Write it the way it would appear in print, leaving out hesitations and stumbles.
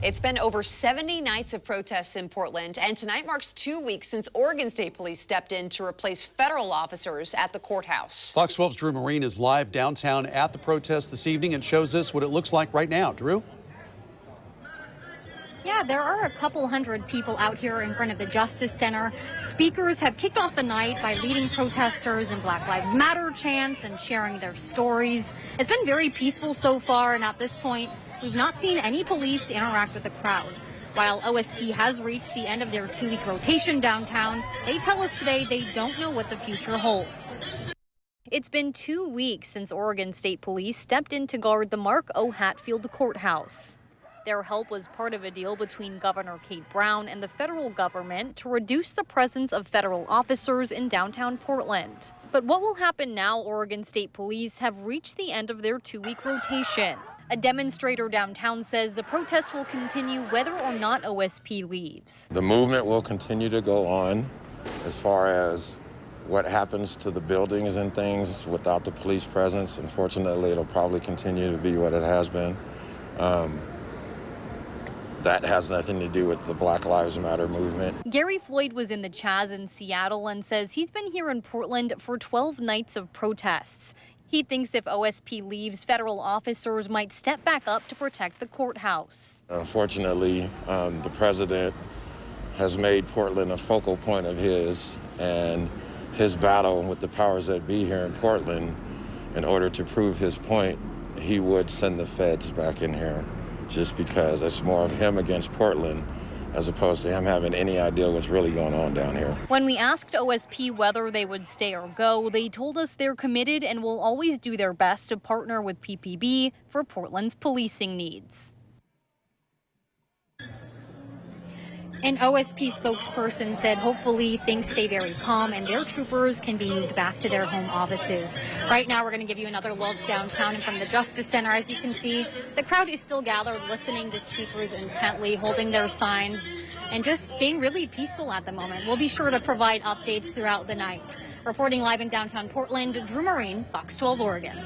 It's been over 70 nights of protests in Portland, and tonight marks 2 weeks since Oregon State Police stepped in to replace federal officers at the courthouse. Fox 12's Drew Marine is live downtown at the protest this evening and shows us what it looks like right now. Drew? Yeah, there are a couple hundred people out here in front of the Justice Center. Speakers have kicked off the night by leading protesters in Black Lives Matter chants and sharing their stories. It's been very peaceful so far, and at this point, we've not seen any police interact with the crowd. While OSP has reached the end of their 2-week rotation downtown, they tell us today they don't know what the future holds. It's been 2 weeks since Oregon State Police stepped in to guard the Mark O. Hatfield courthouse. Their help was part of a deal between Governor Kate Brown and the federal government to reduce the presence of federal officers in downtown Portland. But what will happen now? Oregon State Police have reached the end of their 2-week rotation. A demonstrator downtown says the protest will continue whether or not OSP leaves. The movement will continue to go on as far as what happens to the buildings and things without the police presence. Unfortunately, it'll probably continue to be what it has been. That has nothing to do with the Black Lives Matter movement. Gary Floyd was in the Chaz in Seattle and says he's been here in Portland for 12 nights of protests. He thinks if OSP leaves, federal officers might step back up to protect the courthouse. Unfortunately, the president has made Portland a focal point of his and his battle with the powers that be here in Portland. In order to prove his point, he would send the feds back in here, just because it's more of him against Portland as opposed to him having any idea what's really going on down here. When we asked OSP whether they would stay or go, they told us they're committed and will always do their best to partner with PPB for Portland's policing needs. An OSP spokesperson said hopefully things stay very calm and their troopers can be moved back to their home offices. Right now, we're going to give you another look downtown and from the Justice Center. As you can see, the crowd is still gathered, listening to speakers intently, holding their signs, and just being really peaceful at the moment. We'll be sure to provide updates throughout the night. Reporting live in downtown Portland, Drew Marine, Fox 12 Oregon.